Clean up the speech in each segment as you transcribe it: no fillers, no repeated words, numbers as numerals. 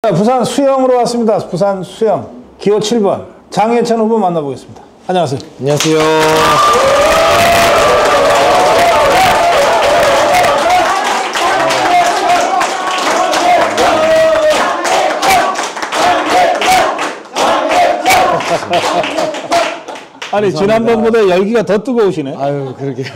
부산 수영으로 왔습니다. 부산 수영 기호 7번 장해찬 후보 만나보겠습니다. 안녕하세요. 안녕하세요. 아니 감사합니다. 지난번보다 열기가 더 뜨거우시네. 아유, 그러게요.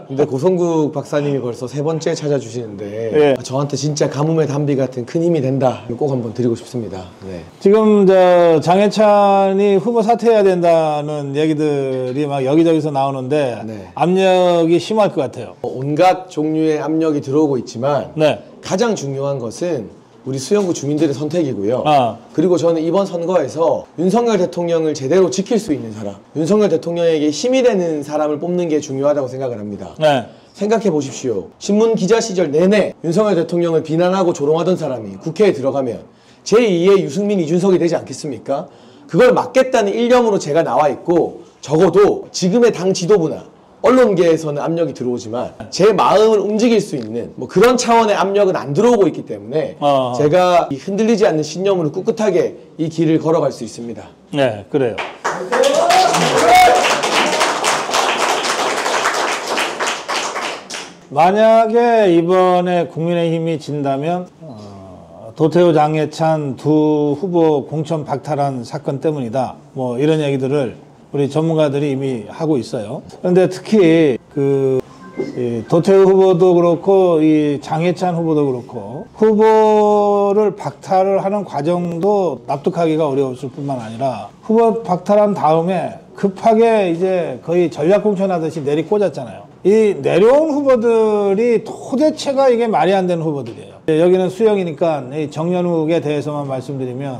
근데 고성국 박사님이 벌써 3번째 찾아주시는데 예. 저한테 진짜 가뭄의 단비 같은 큰 힘이 된다. 꼭 한번 드리고 싶습니다. 네. 지금 저 장해찬이 후보 사퇴해야 된다는 얘기들이 막 여기저기서 나오는데 네. 압력이 심할 것 같아요. 온갖 종류의 압력이 들어오고 있지만 네. 가장 중요한 것은 우리 수영구 주민들의 선택이고요. 아. 그리고 저는 이번 선거에서 윤석열 대통령을 제대로 지킬 수 있는 사람, 윤석열 대통령에게 힘이 되는 사람을 뽑는 게 중요하다고 생각을 합니다. 네. 생각해 보십시오. 신문 기자 시절 내내 윤석열 대통령을 비난하고 조롱하던 사람이 국회에 들어가면 제2의 유승민, 이준석이 되지 않겠습니까? 그걸 막겠다는 일념으로 제가 나와 있고, 적어도 지금의 당 지도부나 언론계에서는 압력이 들어오지만 제 마음을 움직일 수 있는 뭐 그런 차원의 압력은 안 들어오고 있기 때문에 제가 이 흔들리지 않는 신념으로 꿋꿋하게 이 길을 걸어갈 수 있습니다. 네, 그래요. 만약에 이번에 국민의힘이 진다면 도태우 장해찬 두 후보 공천 박탈한 사건 때문이다. 뭐 이런 얘기들을 우리 전문가들이 이미 하고 있어요. 그런데 특히 이 도태우 후보도 그렇고 이 장해찬 후보도 그렇고 후보를 박탈을 하는 과정도 납득하기가 어려웠을 뿐만 아니라 후보 박탈한 다음에 급하게 이제 거의 전략 공천하듯이 내리꽂았잖아요. 이 내려온 후보들이 도대체가 이게 말이 안 되는 후보들이에요. 여기는 수영이니까 이 정연욱에 대해서만 말씀드리면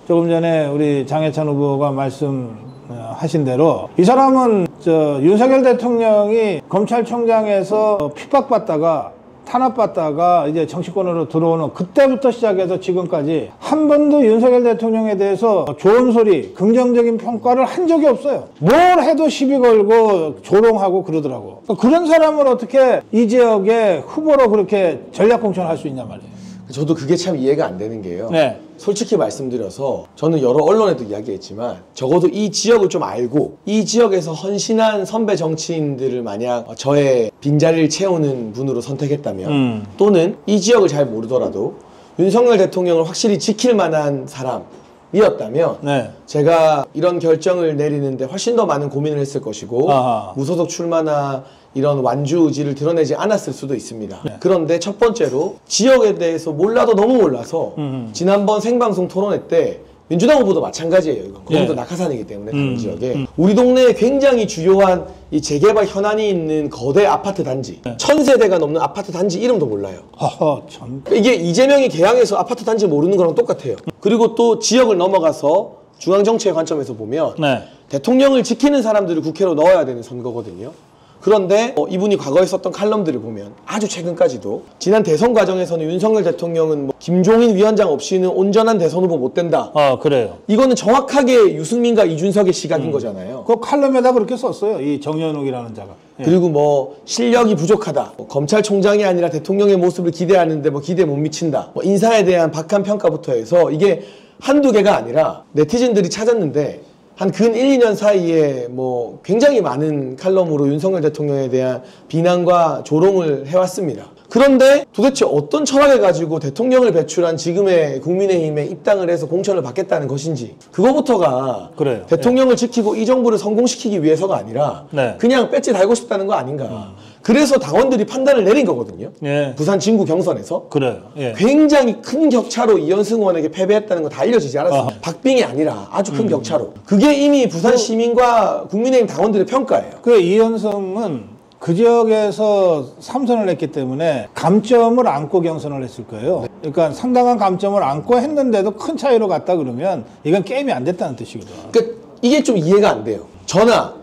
조금 전에 우리 장해찬 후보가 말씀하신 대로 이 사람은 윤석열 대통령이 검찰총장에서 핍박받다가 탄압받다가 이제 정치권으로 들어오는 그때부터 시작해서 지금까지 한 번도 윤석열 대통령에 대해서 좋은 소리, 긍정적인 평가를 한 적이 없어요. 뭘 해도 시비 걸고 조롱하고 그러더라고. 그런 사람을 어떻게 이 지역에 후보로 그렇게 전략 공천할 수 있냐 말이에요. 저도 그게 참 이해가 안 되는 게요. 네. 솔직히 말씀드려서 저는 여러 언론에도 이야기했지만 적어도 이 지역을 좀 알고 이 지역에서 헌신한 선배 정치인들을 만약 저의 빈자리를 채우는 분으로 선택했다면 또는 이 지역을 잘 모르더라도 윤석열 대통령을 확실히 지킬 만한 사람이었다면 네. 제가 이런 결정을 내리는데 훨씬 더 많은 고민을 했을 것이고 아하. 무소속 출마나 이런 완주 의지를 드러내지 않았을 수도 있습니다. 네. 그런데 첫 번째로 지역에 대해서 몰라도 너무 몰라서 지난번 생방송 토론회 때 민주당 후보도 마찬가지예요. 이건 거기도 네. 낙하산이기 때문에 다른 지역에 우리 동네에 굉장히 주요한 이 재개발 현안이 있는 거대 아파트 단지, 1000세대가 넘는 아파트 단지 이름도 몰라요. 허허, 참. 이게 이재명이 개항해서 아파트 단지 모르는 거랑 똑같아요. 그리고 또 지역을 넘어가서 중앙정치의 관점에서 보면 네. 대통령을 지키는 사람들을 국회로 넣어야 되는 선거거든요. 그런데 이분이 과거에 썼던 칼럼들을 보면 아주 최근까지도 지난 대선 과정에서는 윤석열 대통령은 뭐 김종인 위원장 없이는 온전한 대선 후보 못 된다. 그래요. 이거는 정확하게 유승민과 이준석의 시각인 거잖아요. 그 칼럼에다 그렇게 썼어요. 이 정연욱이라는 자가. 예. 그리고 뭐 실력이 부족하다. 뭐 검찰총장이 아니라 대통령의 모습을 기대하는데 뭐 기대 못 미친다. 뭐 인사에 대한 박한 평가부터 해서 이게 한두 개가 아니라 네티즌들이 찾았는데 한 근 1, 2년 사이에 뭐 굉장히 많은 칼럼으로 윤석열 대통령에 대한 비난과 조롱을 해왔습니다. 그런데 도대체 어떤 철학을 가지고 대통령을 배출한 지금의 국민의힘에 입당을 해서 공천을 받겠다는 것인지 그거부터가 그래요. 대통령을 지키고 이 정부를 성공시키기 위해서가 아니라 네. 그냥 배지 달고 싶다는 거 아닌가. 그래서 당원들이 판단을 내린 거거든요. 예. 부산 진구 경선에서. 그래요. 예. 굉장히 큰 격차로 이현승 의원에게 패배했다는 거 다 알려지지 않았습니다. 박빙이 아니라 아주 큰 격차로. 그게 이미 부산 시민과 국민의힘 당원들의 평가예요. 그 이현승은 그 지역에서 3선을 했기 때문에 감점을 안고 경선을 했을 거예요. 그러니까 상당한 감점을 안고 했는데도 큰 차이로 갔다 그러면 이건 게임이 안 됐다는 뜻이거든. 그러니까 이게 좀 이해가 안 돼요.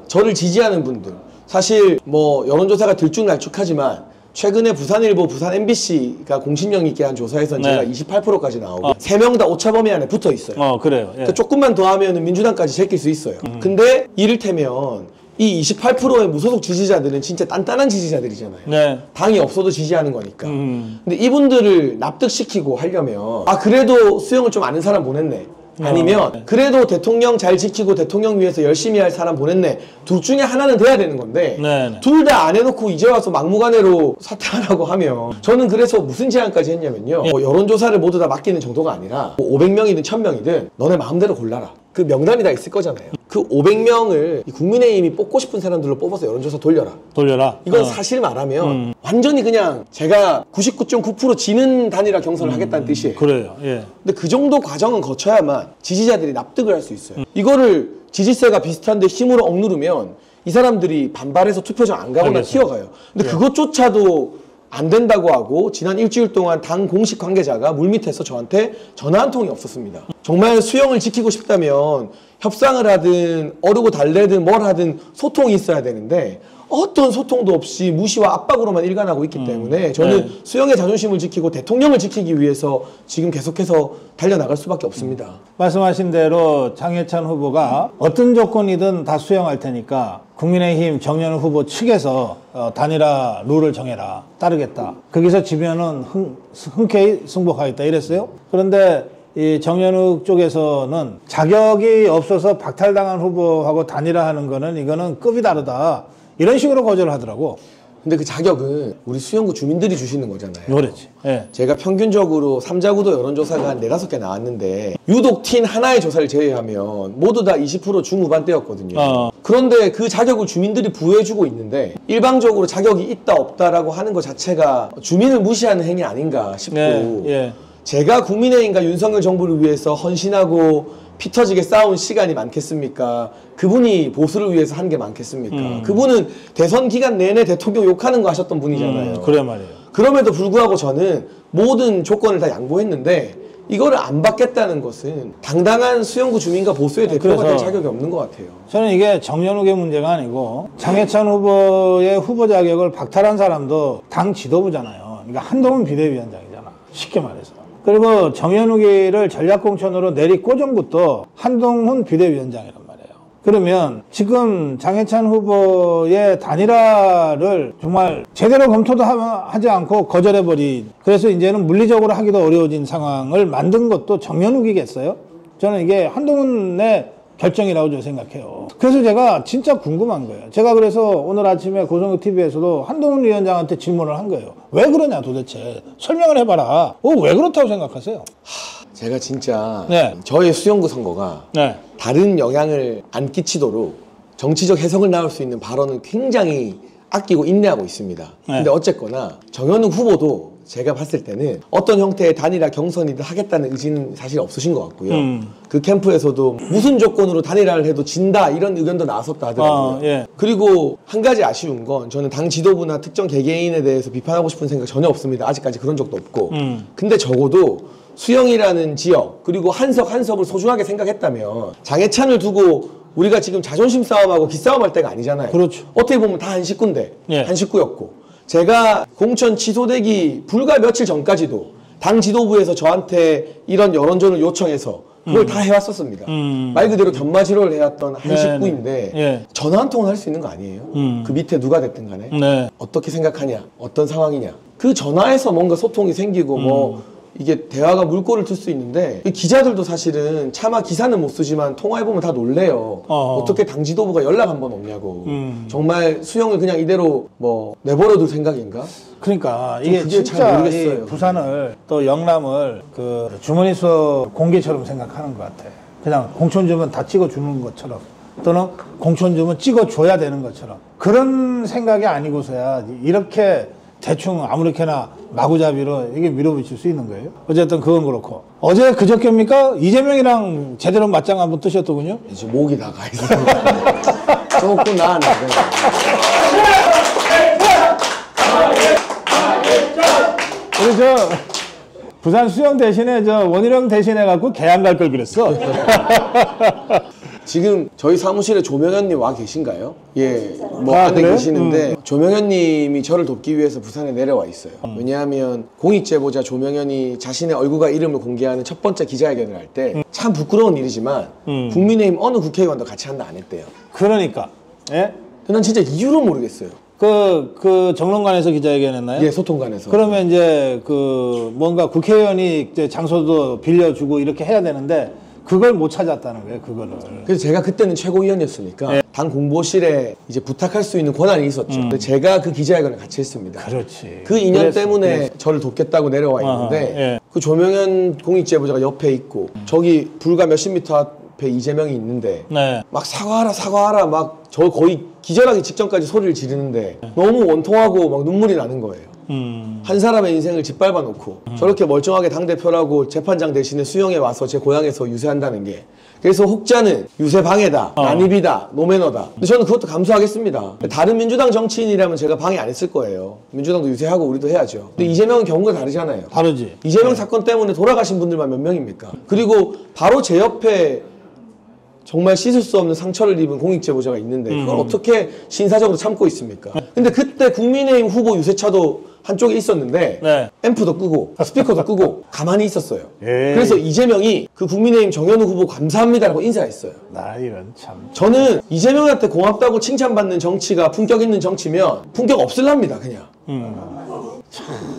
저를 지지하는 분들. 사실 뭐 여론조사가 들쭉날쭉하지만 최근에 부산일보, 부산 MBC가 공신력 있게 한 조사에서는 네. 제가 28%까지 나오고 3명 다 오차범위 안에 붙어 있어요. 그래요. 예. 그러니까 조금만 더 하면 민주당까지 제낄 수 있어요. 근데 이를테면 이 28%의 무소속 지지자들은 진짜 단단한 지지자들이잖아요. 네. 당이 없어도 지지하는 거니까. 근데 이분들을 납득시키고 하려면 그래도 수영을 좀 아는 사람 보냈네. 아니면 그래도 대통령 잘 지키고 대통령 위해서 열심히 할 사람 보냈네. 둘 중에 하나는 돼야 되는 건데 네. 둘 다 안 해놓고 이제 와서 막무가내로 사퇴하라고 하면 저는 그래서 무슨 제안까지 했냐면요. 여론조사를 모두 다 맡기는 정도가 아니라 500명이든 1000명이든 너네 마음대로 골라라. 그 명단이 다 있을 거잖아요. 그 500명을 국민의힘이 뽑고 싶은 사람들로 뽑아서 여론조사 돌려라. 이건 사실 말하면 완전히 그냥 제가 99.9% 지는 단일화 경선을 하겠다는 뜻이에요. 그래요. 예. 근데 그 정도 과정은 거쳐야만 지지자들이 납득을 할 수 있어요. 이거를 지지세가 비슷한데 힘으로 억누르면 이 사람들이 반발해서 투표장 안 가거나 알겠습니다. 튀어가요. 근데 그것조차도 안 된다고 하고 지난 일주일 동안 당 공식 관계자가 물밑에서 저한테 전화 한 통이 없었습니다. 정말 수영을 지키고 싶다면 협상을 하든 어르고 달래든 뭘 하든 소통이 있어야 되는데 어떤 소통도 없이 무시와 압박으로만 일관하고 있기 때문에 저는 수영의 자존심을 지키고 대통령을 지키기 위해서 지금 계속해서 달려나갈 수밖에 없습니다. 말씀하신 대로 장해찬 후보가 어떤 조건이든 다 수용할 테니까 국민의힘 정연우 후보 측에서 단일화 룰을 정해라. 따르겠다. 거기서 지면은 흔쾌히 승복하겠다 이랬어요. 그런데 이 정연욱 쪽에서는 자격이 없어서 박탈당한 후보하고 단일화하는 거는 이거는 급이 다르다. 이런 식으로 거절을 하더라고. 근데 그 자격은 우리 수영구 주민들이 주시는 거잖아요. 그렇지. 예. 제가 평균적으로 삼자구도 여론조사가 한 4-5개 나왔는데 유독 틴 하나의 조사를 제외하면 모두 다 20% 중후반대였거든요. 그런데 그 자격을 주민들이 부여해주고 있는데 일방적으로 자격이 있다 없다라고 하는 것 자체가 주민을 무시하는 행위 아닌가 싶고 예. 제가 국민의힘과 윤석열 정부를 위해서 헌신하고 피 터지게 싸운 시간이 많겠습니까? 그분이 보수를 위해서 한 게 많겠습니까? 그분은 대선 기간 내내 대통령 욕하는 거 하셨던 분이잖아요. 그래 말이에요. 그럼에도 불구하고 저는 모든 조건을 다 양보했는데 이거를 안 받겠다는 것은 당당한 수영구 주민과 보수의 대표가 될 자격이 없는 것 같아요. 저는 이게 정연욱의 문제가 아니고 장해찬 후보의 후보 자격을 박탈한 사람도 당 지도부잖아요. 그러니까 한동훈 비대위원장이잖아. 쉽게 말해서. 그리고 정연욱이를 전략공천으로 내리꽂은 것도 한동훈 비대위원장이란 말이에요. 그러면 지금 장해찬 후보의 단일화를 정말 제대로 검토도 하지 않고 거절해버린, 그래서 이제는 물리적으로 하기도 어려워진 상황을 만든 것도 정연욱이겠어요? 저는 이게 한동훈의 결정이라고 저는 생각해요. 그래서 제가 진짜 궁금한 거예요. 제가 그래서 오늘 아침에 고성국 TV에서도 한동훈 위원장한테 질문을 한 거예요. 왜 그러냐 도대체. 설명을 해봐라. 왜 그렇다고 생각하세요? 제가 진짜 네. 저의 수영구 선거가 네. 다른 영향을 안 끼치도록 정치적 해석을 낳을 수 있는 발언은 굉장히 아끼고 인내하고 있습니다. 근데 어쨌거나 정연욱 후보도 제가 봤을 때는 어떤 형태의 단일화 경선이든 하겠다는 의지는 사실 없으신 것 같고요. 그 캠프에서도 무슨 조건으로 단일화를 해도 진다 이런 의견도 나왔었다 하더라고요. 예. 그리고 한 가지 아쉬운 건 저는 당 지도부나 특정 개개인에 대해서 비판하고 싶은 생각 전혀 없습니다. 아직까지 그런 적도 없고. 근데 적어도 수영이라는 지역 그리고 한석 한석을 소중하게 생각했다면 장해찬을 두고 우리가 지금 자존심 싸움하고 기싸움할 때가 아니잖아요. 그렇죠. 어떻게 보면 다 한 식구인데 예. 한 식구였고 제가 공천 취소되기 불과 며칠 전까지도 당 지도부에서 저한테 이런 여론전을 요청해서 그걸 다 해왔었습니다. 말 그대로 견마지로를 해왔던 한 식구인데 예. 전화 한 통은 할 수 있는 거 아니에요? 그 밑에 누가 됐든 간에 네. 어떻게 생각하냐 어떤 상황이냐 그 전화에서 뭔가 소통이 생기고 뭐 이게 대화가 물꼬를 틀 수 있는데 기자들도 사실은 차마 기사는 못 쓰지만 통화해보면 다 놀래요. 어떻게 당 지도부가 연락 한 번 없냐고. 정말 수영을 그냥 이대로 뭐 내버려둘 생각인가? 그러니까 이게 그게 잘 진짜 모르겠어요. 이 부산을 또 영남을 그 주머니서 공개처럼 생각하는 것 같아. 그냥 공천 주면 다 찍어주는 것처럼 또는 공천 주면 찍어줘야 되는 것처럼 그런 생각이 아니고서야 이렇게 대충 아무렇게나 마구잡이로 이게 밀어붙일 수 있는 거예요. 어쨌든 그건 그렇고 어제 그저께입니까? 이재명이랑 제대로 맞짱 한번 뜨셨더군요. 이제 목이 다 가 있어요. 조금 나았네. 우리 저 부산 수영 대신에 저 원희룡 대신해 갖고 개항 갈 걸 그랬어. 지금 저희 사무실에 조명현님 와 계신가요? 예, 뭐 안에 그래요? 계시는데 조명현님이 저를 돕기 위해서 부산에 내려와 있어요. 왜냐하면 공익제보자 조명현이 자신의 얼굴과 이름을 공개하는 첫 번째 기자회견을 할 때 참 부끄러운 일이지만 국민의힘 어느 국회의원도 같이 한다 안 했대요. 그러니까 예? 난 진짜 이유를 모르겠어요. 그 정론관에서 기자회견했나요? 예, 소통관에서. 그러면 이제 그 뭔가 국회의원이 이제 장소도 빌려주고 이렇게 해야 되는데 그걸 못 찾았다는 거예요, 그거를. 그래서 제가 그때는 최고위원이었으니까 당 공보실에 이제 부탁할 수 있는 권한이 있었죠. 근데 제가 그 기자회견을 같이 했습니다. 그렇지. 그 인연 그랬어, 때문에 그랬어. 저를 돕겠다고 내려와 있는데 예. 그 조명현 공익제보자가 옆에 있고 저기 불과 몇십 미터 앞에 이재명이 있는데 네. 막 사과하라 막 저 거의 기절하기 직전까지 소리를 지르는데 너무 원통하고 막 눈물이 나는 거예요. 한 사람의 인생을 짓밟아 놓고 저렇게 멀쩡하게 당대표라고 재판장 대신에 수영에 와서 제 고향에서 유세한다는 게, 그래서 혹자는 유세 방해다, 난입이다, 노매너다. 근데 저는 그것도 감수하겠습니다. 다른 민주당 정치인이라면 제가 방해 안 했을 거예요. 민주당도 유세하고 우리도 해야죠. 근데 이재명은 경우가 다르잖아요. 다르지. 이재명 사건 때문에 돌아가신 분들만 몇 명입니까? 그리고 바로 제 옆에 정말 씻을 수 없는 상처를 입은 공익제보자가 있는데 그걸 어떻게 신사적으로 참고 있습니까? 근데 그때 국민의힘 후보 유세차도 한쪽에 있었는데 네. 앰프도 끄고 스피커도 끄고 가만히 있었어요. 에이. 그래서 이재명이 그 국민의힘 정현우 후보 감사합니다라고 인사했어요. 나 이런 참. 저는 이재명한테 고맙다고 칭찬받는 정치가 품격 있는 정치면 품격 없을랍니다, 그냥.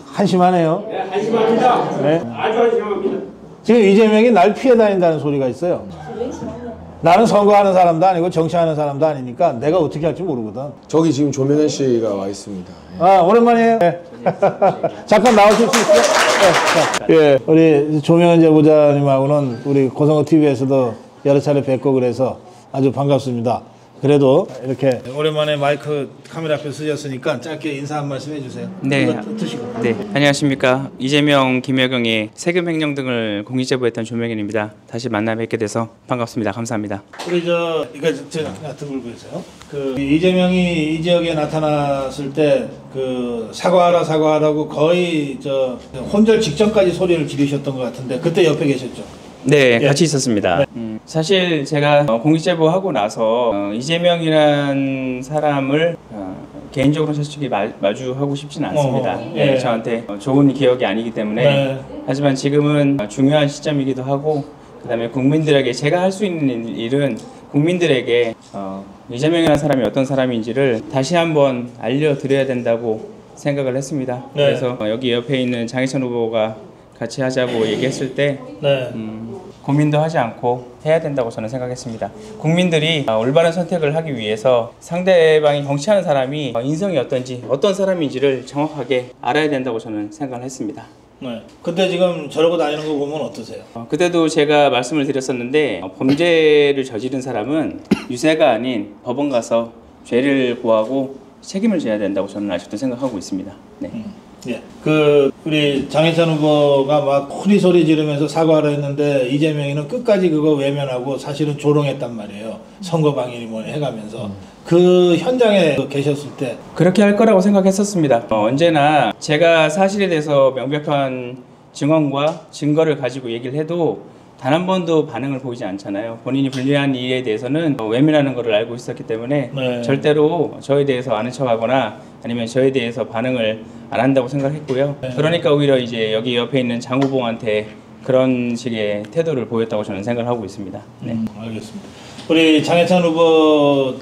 한심하네요. 네, 한심합니다. 네. 아주 한심합니다. 지금 이재명이 날 피해 다닌다는 소리가 있어요. 나는 선거하는 사람도 아니고 정치하는 사람도 아니니까 내가 어떻게 할지 모르거든. 저기 지금 조명현 씨가 와 있습니다. 아, 오랜만이에요. 네. 잠깐 나오실 수 있어요? 네. 자, 예. 우리 조명현 제보자님하고는 우리 고성호 TV에서도 여러 차례 뵙고 그래서 아주 반갑습니다. 그래도 이렇게 오랜만에 마이크 카메라 앞에 쓰셨으니까 짧게 인사 한 말씀 해주세요. 네. 이거 드시고. 네, 안녕하십니까. 이재명, 김여경의 세금 횡령 등을 공익제보했던 조명현입니다. 다시 만나 뵙게 돼서 반갑습니다. 감사합니다. 우리 이거 제가 들고 계세요. 그 이재명이 이 지역에 나타났을 때 그 사과하라고 거의 혼절 직전까지 소리를 지르셨던 것 같은데 그때 옆에 계셨죠? 네, 예. 같이 있었습니다. 사실 제가 공익제보하고 나서 이재명이란 사람을 개인적으로 솔직히 마주하고 싶지는 않습니다. 예. 저한테 좋은 기억이 아니기 때문에 네. 하지만 지금은 중요한 시점이기도 하고 그다음에 국민들에게 제가 할 수 있는 일은 국민들에게 이재명이라는 사람이 어떤 사람인지를 다시 한번 알려드려야 된다고 생각을 했습니다. 네. 그래서 여기 옆에 있는 장혜천 후보가 같이 하자고 얘기했을 때 네. 고민도 하지 않고 해야 된다고 저는 생각했습니다. 국민들이 올바른 선택을 하기 위해서 상대방이 정치하는 사람이 인성이 어떤지 어떤 사람인지를 정확하게 알아야 된다고 저는 생각을 했습니다. 네. 근데 지금 저러고 다니는 거 보면 어떠세요? 그때도 제가 말씀을 드렸었는데 범죄를 저지른 사람은 유죄가 아닌 법원 가서 죄를 고하고 책임을 져야 된다고 저는 아직도 생각하고 있습니다. 네. 예. 우리 장혜찬 후보가 막 소리 지르면서 사과를 했는데 이재명이는 끝까지 그거 외면하고 사실은 조롱했단 말이에요. 선거 방해니 뭐니 해가면서. 그 현장에 계셨을 때. 그렇게 할 거라고 생각했었습니다. 언제나 제가 사실에 대해서 명백한 증언과 증거를 가지고 얘기를 해도 단 한 번도 반응을 보이지 않잖아요. 본인이 불리한 일에 대해서는 외면하는 것을 알고 있었기 때문에 네. 절대로 저에 대해서 아는 척하거나 아니면 저에 대해서 반응을 안 한다고 생각했고요. 그러니까 오히려 이제 여기 옆에 있는 장 후보한테 그런 식의 태도를 보였다고 저는 생각을 하고 있습니다. 네. 알겠습니다. 우리 장혜찬 후보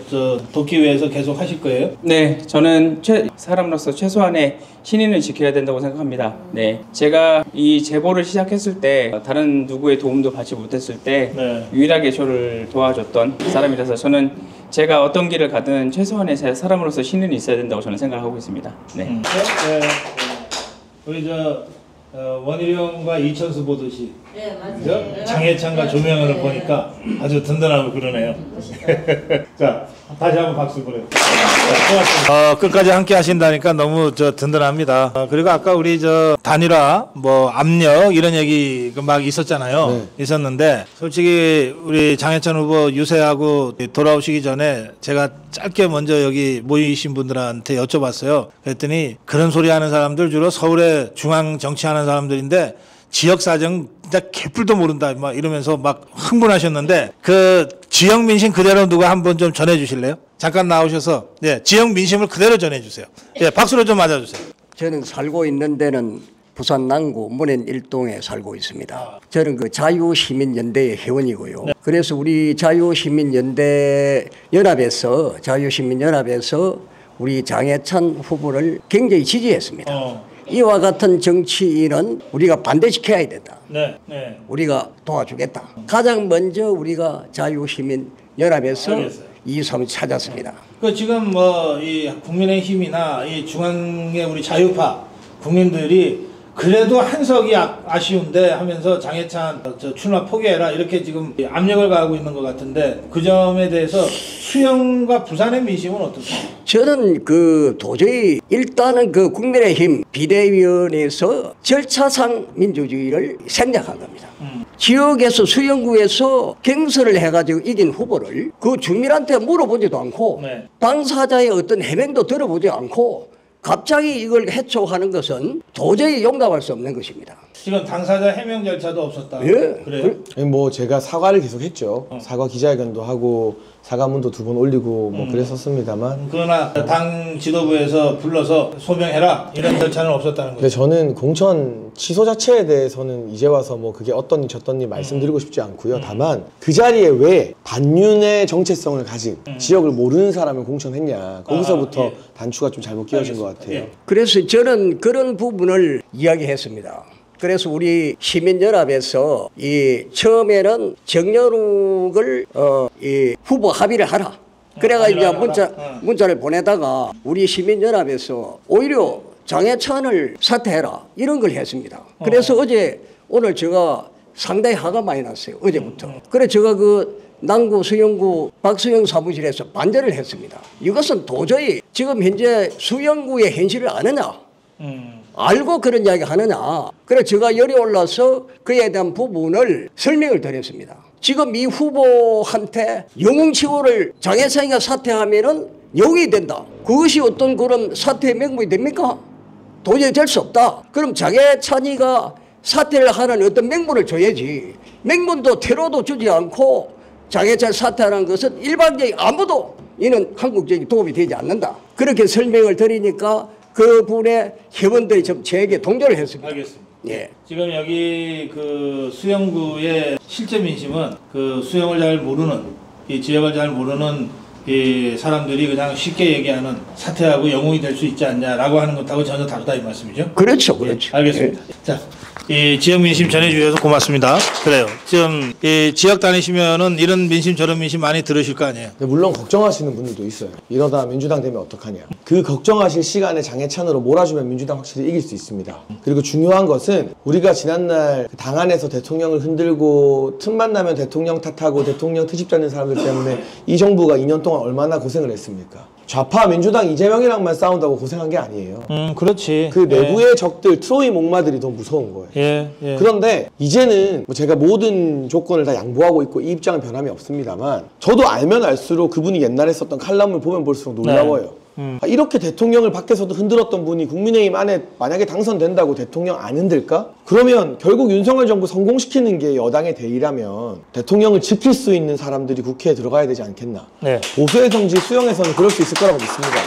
돕기 위해서 계속 하실 거예요? 네, 저는 사람으로서 최소한의 신의는 지켜야 된다고 생각합니다. 네, 제가 이 제보를 시작했을 때 다른 누구의 도움도 받지 못했을 때 네. 유일하게 저를 도와줬던 사람이라서 저는 제가 어떤 길을 가든 최소한의 사람으로서 신의는 있어야 된다고 저는 생각하고 있습니다. 네. 네. 우리 원희룡과 이천수 보듯이 네, 그죠? 맞아요. 장혜찬과 조명현을 보니까 아주 든든하고 그러네요. 자, 다시 한번 박수 보내요. 고맙습니다. 끝까지 함께 하신다니까 너무 든든합니다. 그리고 아까 우리 단일화, 압력 이런 얘기 막 있었잖아요. 네. 있었는데 솔직히 우리 장혜찬 후보 유세하고 돌아오시기 전에 제가 짧게 먼저 여기 모이신 분들한테 여쭤봤어요. 그랬더니 그런 소리 하는 사람들 주로 서울에 중앙 정치하는 사람들인데 지역 사정 진짜 개뿔도 모른다 막 이러면서 막 흥분하셨는데 그 지역 민심 그대로 누가 한번 좀 전해 주실래요? 잠깐 나오셔서 지역 민심을 그대로 전해 주세요. 박수로 좀 맞아 주세요. 저는 살고 있는 데는 부산 남구 문현 1동에 살고 있습니다. 저는 그 자유시민연대의 회원이고요. 그래서 우리 자유시민연합에서 우리 장해찬 후보를 굉장히 지지했습니다. 이와 같은 정치인은 우리가 반대시켜야 된다. 네, 네. 우리가 도와주겠다. 가장 먼저 우리가 자유시민연합에서 알겠어요. 이 사람을 찾았습니다. 그 지금 뭐 이 국민의힘이나 이 중앙의 우리 자유파 국민들이 그래도 한석이 아쉬운데 하면서 장해찬 출마 포기해라 이렇게 지금 압력을 가하고 있는 것 같은데 그 점에 대해서 수영과 부산의 민심은 어떻습니까? 저는 그 도저히 일단은 그 국민의힘 비대위원회에서 절차상 민주주의를 생략한 겁니다. 지역에서 수영구에서 경선을 해가지고 이긴 후보를 그 주민한테 물어보지도 않고 네. 당사자의 어떤 해명도 들어보지 않고 갑자기 이걸 해촉하는 것은 도저히 용납할 수 없는 것입니다. 지금 당사자 해명 절차도 없었다. 예. 그래요? 뭐 제가 사과를 계속 했죠. 사과 기자회견도 하고 사과문도 2번 올리고 뭐 그랬었습니다만. 그러나 당 지도부에서 불러서 소명해라 이런 절차는 없었다는 근데 거죠. 저는 공천 취소 자체에 대해서는 이제 와서 뭐 그게 어떤지 저떤지 말씀드리고 싶지 않고요. 다만 그 자리에 왜 반윤의 정체성을 가진 지역을 모르는 사람을 공천했냐. 거기서부터 예. 단추가 좀 잘못 끼워진 것 같아요. 예. 그래서 저는 그런 부분을 이야기했습니다. 그래서 우리 시민연합에서 이 처음에는 정연욱을 이 후보 합의를 하라. 그래가 이제 문자를 보내다가 우리 시민연합에서 오히려 장해찬을 사퇴해라 이런 걸 했습니다. 그래서 오늘 제가 상당히 화가 많이 났어요. 어제부터. 그래 제가 그 남구 수영구 박수영 사무실에서 반대를 했습니다. 이것은 도저히 지금 현재 수영구의 현실을 아느냐? 알고 그런 이야기 하느냐. 그래서 제가 열이 올라서 그에 대한 부분을 설명을 드렸습니다. 지금 이 후보한테 영웅치고를 장해찬이가 사퇴하면은 영웅이 된다. 그것이 어떤 그런 사퇴의 명분이 됩니까? 도저히 될 수 없다. 그럼 장해찬이가 사퇴를 하는 어떤 명분을 줘야지. 명분도 퇴로도 주지 않고 장해찬 사퇴하는 것은 일반적인 아무도 이는 한국적인 도움이 되지 않는다. 그렇게 설명을 드리니까 그분의 회원들이 좀 저에게 동조를 했습니다. 알겠습니다. 예. 지금 여기 그 수영구의 실제 민심은 그 수영을 잘 모르는 이 지역을 잘 모르는 이 사람들이 그냥 쉽게 얘기하는 사퇴하고 영웅이 될 수 있지 않냐라고 하는 것하고 전혀 다르다 이 말씀이죠? 그렇죠, 그렇죠. 알겠습니다. 자, 이 지역 민심 전해주셔서 고맙습니다. 그래요. 지금 이 지역 다니시면은 이런 민심 저런 민심 많이 들으실 거 아니에요? 근데 물론 걱정하시는 분들도 있어요. 이러다 민주당 되면 어떡하냐. 그 걱정하실 시간에 장해찬으로 몰아주면 민주당 확실히 이길 수 있습니다. 그리고 중요한 것은 우리가 지난날 당 안에서 대통령을 흔들고 틈만 나면 대통령 탓하고 대통령 트집 잡는 사람들 때문에 이 정부가 2년 동안 얼마나 고생을 했습니까? 좌파 민주당 이재명이랑만 싸운다고 고생한 게 아니에요. 그렇지. 그 내부의 적들 트로이 목마들이 더 무서운 거예요. 예, 예. 그런데 이제는 뭐 제가 모든 조건을 다 양보하고 있고 이 입장은 변함이 없습니다만 저도 알면 알수록 그분이 옛날에 썼던 칼럼을 보면 볼수록 놀라워요. 이렇게 대통령을 밖에서도 흔들었던 분이 국민의힘 안에 만약에 당선된다고 대통령 안 흔들까? 그러면 결국 윤석열 정부 성공시키는 게 여당의 대의라면 대통령을 지킬 수 있는 사람들이 국회에 들어가야 되지 않겠나? 네. 보수의 성지 수용에서는 그럴 수 있을 거라고 믿습니다.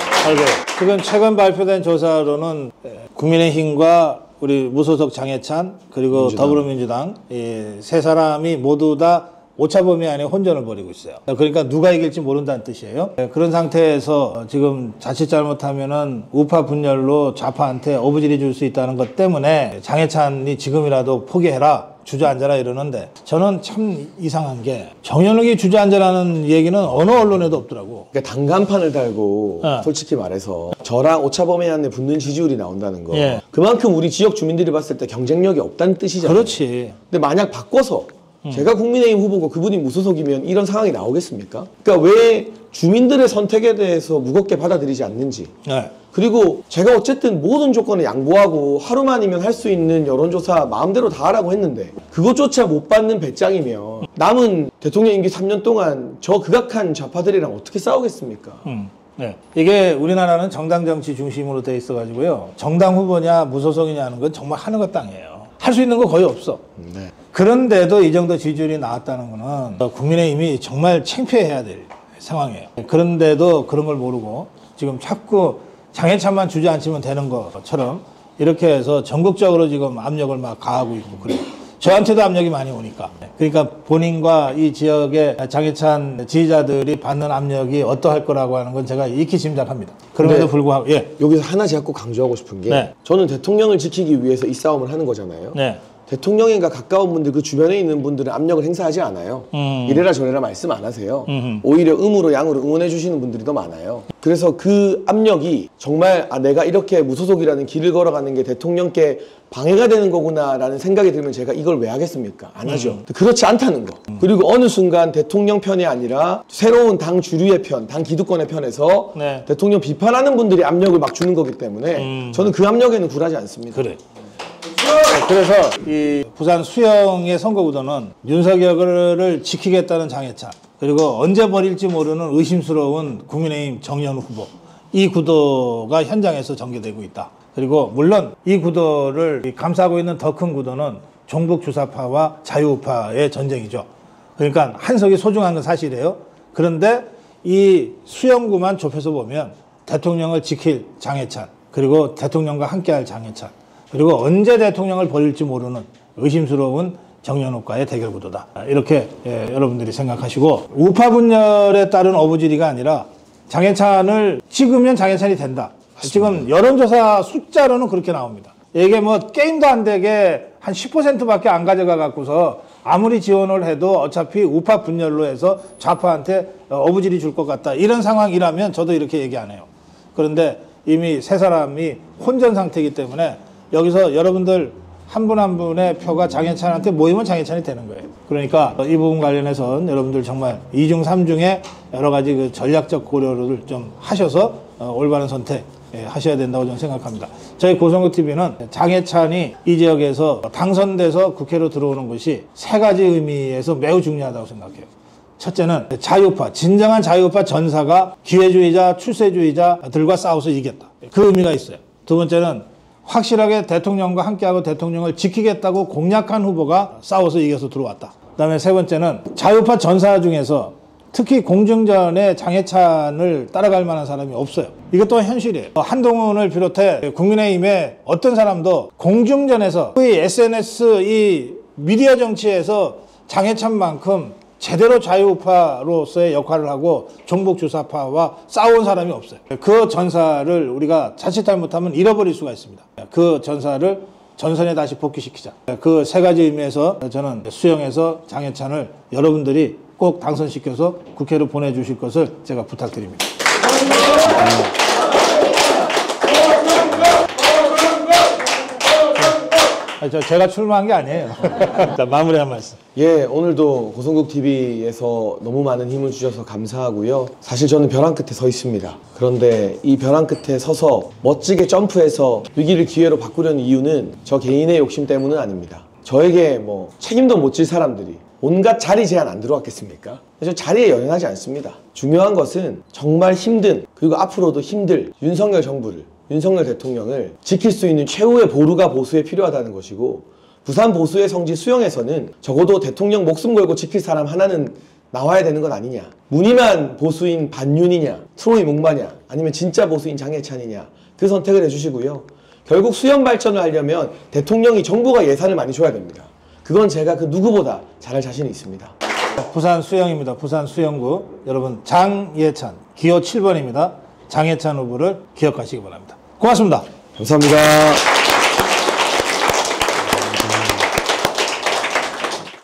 지금 최근 발표된 조사로는 국민의힘과 우리 무소속 장해찬 그리고 더불어민주당 이 세 사람이 모두 다 오차 범위 안에 혼전을 벌이고 있어요. 그러니까 누가 이길지 모른다는 뜻이에요. 그런 상태에서 지금 자칫 잘못하면은 우파 분열로 좌파한테 어부질이 줄 수 있다는 것 때문에 장해찬이 지금이라도 포기해라. 주저앉아라 이러는데 저는 참 이상한 게 정연욱이 주저앉아라는 얘기는 어느 언론에도 없더라고. 그러니까 단간판을 달고 솔직히 말해서 저랑 오차범위 안에 붙는 지지율이 나온다는 거 예. 그만큼 우리 지역 주민들이 봤을 때 경쟁력이 없다는 뜻이잖아요. 그렇지. 근데 만약 바꿔서 제가 국민의힘 후보고 그분이 무소속이면 이런 상황이 나오겠습니까? 그러니까 왜 주민들의 선택에 대해서 무겁게 받아들이지 않는지. 네. 그리고 제가 어쨌든 모든 조건을 양보하고 하루만이면 할 수 있는 여론조사 마음대로 다 하라고 했는데 그것조차 못 받는 배짱이면 남은 대통령 임기 3년 동안 저 극악한 좌파들이랑 어떻게 싸우겠습니까? 네. 이게 우리나라는 정당 정치 중심으로 돼 있어가지고요. 정당 후보냐 무소속이냐 하는 건 정말 하는 것 땅이에요. 할 수 있는 거 거의 없어. 네. 그런데도 이 정도 지지율이 나왔다는 거는 국민의힘이 정말 창피해야 될 상황이에요. 그런데도 그런 걸 모르고 지금 자꾸 장해찬만 주저앉히면 되는 것처럼 이렇게 해서 전국적으로 지금 압력을 막 가하고 있고 그래요. 저한테도 압력이 많이 오니까. 그러니까 본인과 이 지역의 장해찬 지지자들이 받는 압력이 어떠할 거라고 하는 건 제가 익히 짐작합니다. 그럼에도 네. 불구하고 예. 여기서 하나 제가 꼭 강조하고 싶은 게 네. 저는 대통령을 지키기 위해서 이 싸움을 하는 거잖아요. 네. 대통령과 가까운 분들, 그 주변에 있는 분들은 압력을 행사하지 않아요. 이래라 저래라 말씀 안 하세요. 오히려 음으로 양으로 응원해 주시는 분들이 더 많아요. 그래서 그 압력이 정말 내가 이렇게 무소속이라는 길을 걸어가는 게 대통령께 방해가 되는 거구나라는 생각이 들면 제가 이걸 왜 하겠습니까? 안 하죠. 그렇지 않다는 거. 그리고 어느 순간 대통령 편이 아니라 새로운 당 주류의 편, 당 기득권의 편에서 네. 대통령 비판하는 분들이 압력을 막 주는 거기 때문에 저는 그 압력에는 굴하지 않습니다. 그래. 그래서 이 부산 수영의 선거구도는 윤석열을 지키겠다는 장해찬, 그리고 언제 버릴지 모르는 의심스러운 국민의힘 정연우 후보, 이 구도가 현장에서 전개되고 있다. 그리고 물론 이 구도를 감싸고 있는 더 큰 구도는 종북 주사파와 자유우파의 전쟁이죠. 그러니까 한 석이 소중한 건 사실이에요. 그런데 이 수영구만 좁혀서 보면 대통령을 지킬 장해찬, 그리고 대통령과 함께할 장해찬, 그리고 언제 대통령을 버릴지 모르는 의심스러운 정연욱과의 대결 구도다. 이렇게 여러분들이 생각하시고, 우파 분열에 따른 어부지리가 아니라 장해찬을 찍으면 장해찬이 된다. 지금 여론조사 숫자로는 그렇게 나옵니다. 이게 뭐 게임도 안 되게 한 10%밖에 안 가져가 갖고서 아무리 지원을 해도 어차피 우파 분열로 해서 좌파한테 어부지리 줄 것 같다. 이런 상황이라면 저도 이렇게 얘기 안 해요. 그런데 이미 세 사람이 혼전 상태이기 때문에 여기서 여러분들 한 분 한 분의 표가 장해찬한테 모이면 장해찬이 되는 거예요. 그러니까 이 부분 관련해서는 여러분들 정말 2중 3중에 여러 가지 그 전략적 고려를 좀 하셔서 올바른 선택 하셔야 된다고 저는 생각합니다. 저희 고성구TV는 장해찬이 이 지역에서 당선돼서 국회로 들어오는 것이 세 가지 의미에서 매우 중요하다고 생각해요. 첫째는 자유파, 진정한 자유파 전사가 기회주의자, 출세주의자들과 싸워서 이겼다. 그 의미가 있어요. 두 번째는 확실하게 대통령과 함께하고 대통령을 지키겠다고 공약한 후보가 싸워서 이겨서 들어왔다. 그다음에 세 번째는 자유파 전사 중에서 특히 공중전에 장해찬을 따라갈 만한 사람이 없어요. 이것 또한 현실이에요. 한동훈을 비롯해 국민의힘의 어떤 사람도 공중전에서 이 SNS, 이 미디어 정치에서 장해찬만큼 제대로 자유우파로서의 역할을 하고 종북 주사파와 싸운 사람이 없어요. 그 전사를 우리가 자칫 잘못하면 잃어버릴 수가 있습니다. 그 전사를 전선에 다시 복귀시키자. 그 세 가지 의미에서 저는 수영에서 장해찬을 여러분들이 꼭 당선시켜서 국회로 보내주실 것을 제가 부탁드립니다. 제가 출마한 게 아니에요. 자, 마무리 한 말씀. 예, 오늘도 고성국TV에서 너무 많은 힘을 주셔서 감사하고요. 사실 저는 벼랑 끝에 서 있습니다. 그런데 이 벼랑 끝에 서서 멋지게 점프해서 위기를 기회로 바꾸려는 이유는 저 개인의 욕심 때문은 아닙니다. 저에게 뭐 책임도 못 질 사람들이 온갖 자리 제한 안 들어왔겠습니까? 저 자리에 연연하지 않습니다. 중요한 것은 정말 힘든, 그리고 앞으로도 힘들 윤석열 정부를, 윤석열 대통령을 지킬 수 있는 최후의 보루가 보수에 필요하다는 것이고, 부산 보수의 성지 수영에서는 적어도 대통령 목숨 걸고 지킬 사람 하나는 나와야 되는 건 아니냐. 무늬만 보수인 반윤이냐, 트로이 목마냐, 아니면 진짜 보수인 장해찬이냐, 그 선택을 해주시고요. 결국 수영 발전을 하려면 대통령이, 정부가 예산을 많이 줘야 됩니다. 그건 제가 그 누구보다 잘할 자신이 있습니다. 부산 수영입니다. 부산 수영구. 여러분, 장예찬, 기호 7번입니다. 장해찬 후보를 기억하시기 바랍니다. 고맙습니다. 감사합니다.